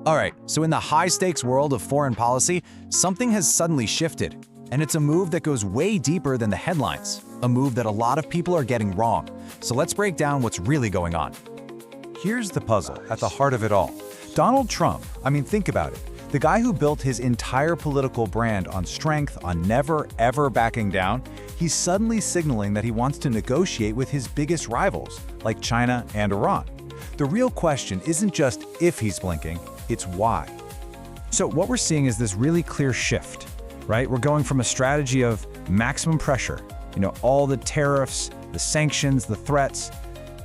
All right, so in the high-stakes world of foreign policy, something has suddenly shifted. And it's a move that goes way deeper than the headlines, a move that a lot of people are getting wrong. So let's break down what's really going on. Here's the puzzle at the heart of it all. Donald Trump, think about it. The guy who built his entire political brand on strength, on never, ever backing down, he's suddenly signaling that he wants to negotiate with his biggest rivals, like China and Iran. The real question isn't just if he's blinking, it's why. So what we're seeing is this really clear shift, right? We're going from a strategy of maximum pressure, all the tariffs, the sanctions, the threats,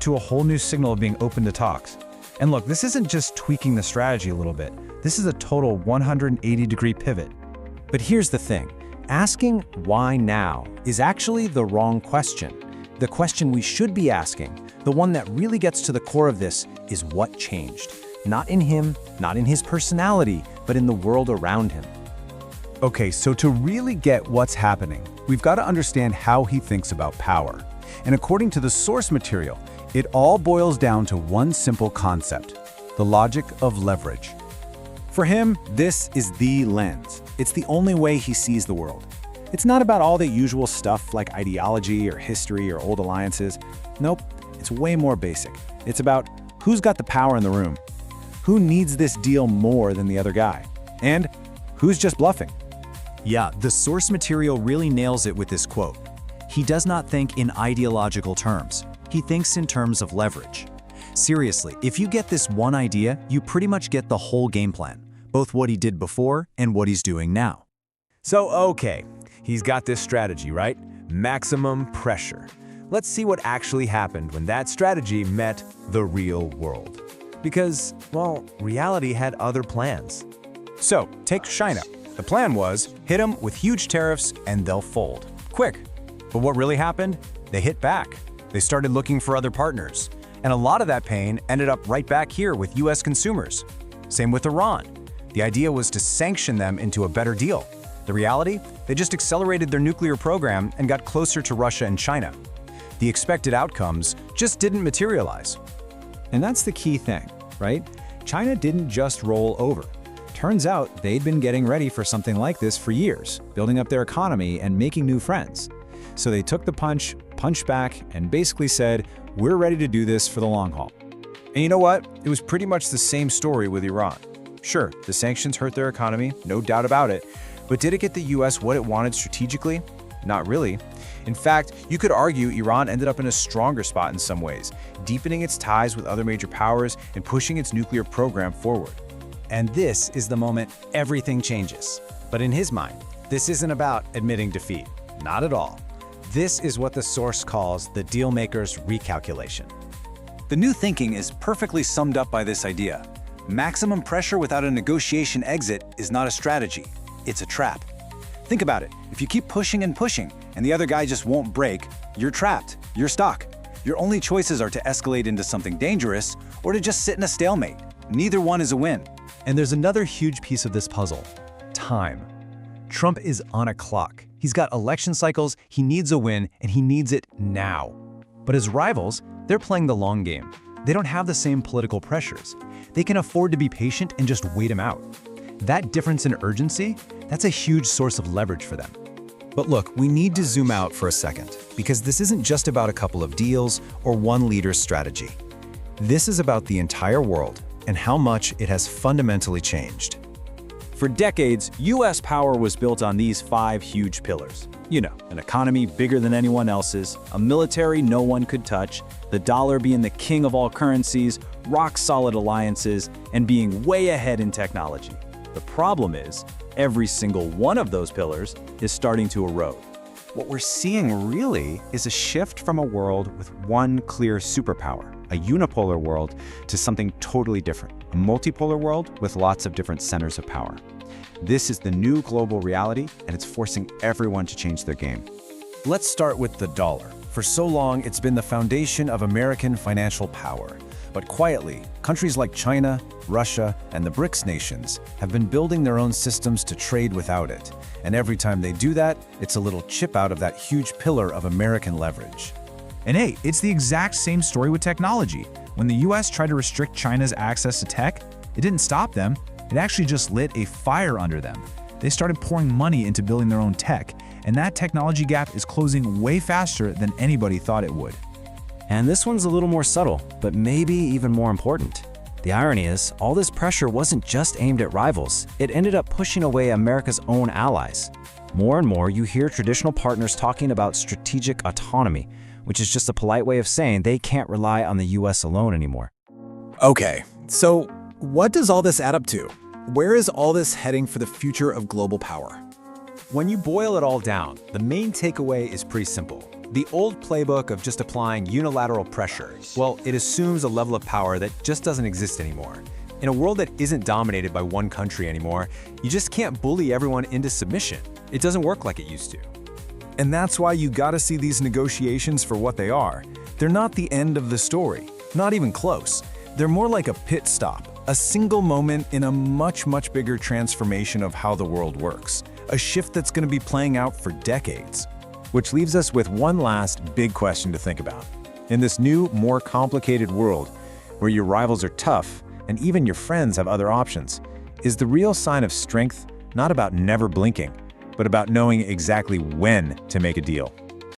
to a whole new signal of being open to talks. And look, this isn't just tweaking the strategy a little bit. This is a total 180-degree pivot. But here's the thing. Asking why now is actually the wrong question. The question we should be asking, the one that really gets to the core of this, is what changed? Not in him, not in his personality, but in the world around him. Okay, so to really get what's happening, we've got to understand how he thinks about power. And according to the source material, it all boils down to one simple concept: the logic of leverage. For him, this is the lens. It's the only way he sees the world. It's not about all the usual stuff like ideology or history or old alliances. Nope, it's way more basic. It's about who's got the power in the room, who needs this deal more than the other guy, and who's just bluffing. Yeah, the source material really nails it with this quote. He does not think in ideological terms. He thinks in terms of leverage. Seriously, if you get this one idea, you pretty much get the whole game plan, both what he did before and what he's doing now. So, okay, he's got this strategy, right? Maximum pressure. Let's see what actually happened when that strategy met the real world. Because, well, reality had other plans. So, take China. The plan was, hit them with huge tariffs and they'll fold. Quick. But what really happened? They hit back. They started looking for other partners. And a lot of that pain ended up right back here with US consumers. Same with Iran. The idea was to sanction them into a better deal. The reality? They just accelerated their nuclear program and got closer to Russia and China. The expected outcomes just didn't materialize. And that's the key thing, right? China didn't just roll over. Turns out they'd been getting ready for something like this for years, building up their economy and making new friends. So they took the punch, punched back, and basically said, we're ready to do this for the long haul. And you know what? It was pretty much the same story with Iran. Sure, the sanctions hurt their economy, no doubt about it. But did it get the US what it wanted strategically? Not really. In fact, you could argue Iran ended up in a stronger spot in some ways, deepening its ties with other major powers and pushing its nuclear program forward. And this is the moment everything changes. But in his mind, this isn't about admitting defeat. Not at all. This is what the source calls the dealmaker's recalculation. The new thinking is perfectly summed up by this idea. Maximum pressure without a negotiation exit is not a strategy. It's a trap. Think about it. If you keep pushing and pushing, and the other guy just won't break, you're trapped. You're stuck. Your only choices are to escalate into something dangerous or to just sit in a stalemate. Neither one is a win. And there's another huge piece of this puzzle: time. Trump is on a clock. He's got election cycles, he needs a win, and he needs it now. But his rivals, they're playing the long game. They don't have the same political pressures. They can afford to be patient and just wait him out. That difference in urgency, that's a huge source of leverage for them. But look, we need to zoom out for a second, because this isn't just about a couple of deals or one leader's strategy. This is about the entire world and how much it has fundamentally changed. For decades, US power was built on these 5 huge pillars. An economy bigger than anyone else's, a military no one could touch, the dollar being the king of all currencies, rock-solid alliances, and being way ahead in technology. The problem is, every single one of those pillars is starting to erode. What we're seeing really is a shift from a world with one clear superpower, a unipolar world, to something totally different, a multipolar world with lots of different centers of power. This is the new global reality, and it's forcing everyone to change their game. Let's start with the dollar. For so long, it's been the foundation of American financial power. But quietly, countries like China, Russia, and the BRICS nations have been building their own systems to trade without it. And every time they do that, it's a little chip out of that huge pillar of American leverage. And hey, it's the exact same story with technology. When the US tried to restrict China's access to tech, It didn't stop them. It actually just lit a fire under them. They started pouring money into building their own tech, and that technology gap is closing way faster than anybody thought it would. And this one's a little more subtle, but maybe even more important. The irony is, all this pressure wasn't just aimed at rivals. It ended up pushing away America's own allies. More and more, you hear traditional partners talking about strategic autonomy, which is just a polite way of saying they can't rely on the US alone anymore. Okay, so what does all this add up to? Where is all this heading for the future of global power? When you boil it all down, the main takeaway is pretty simple. The old playbook of just applying unilateral pressure, well, it assumes a level of power that just doesn't exist anymore. In a world that isn't dominated by one country anymore, you just can't bully everyone into submission. It doesn't work like it used to. And that's why you gotta see these negotiations for what they are. They're not the end of the story, not even close. They're more like a pit stop, a single moment in a much, much bigger transformation of how the world works. A shift that's gonna be playing out for decades. Which leaves us with one last big question to think about. In this new, more complicated world, where your rivals are tough and even your friends have other options, is the real sign of strength not about never blinking, but about knowing exactly when to make a deal?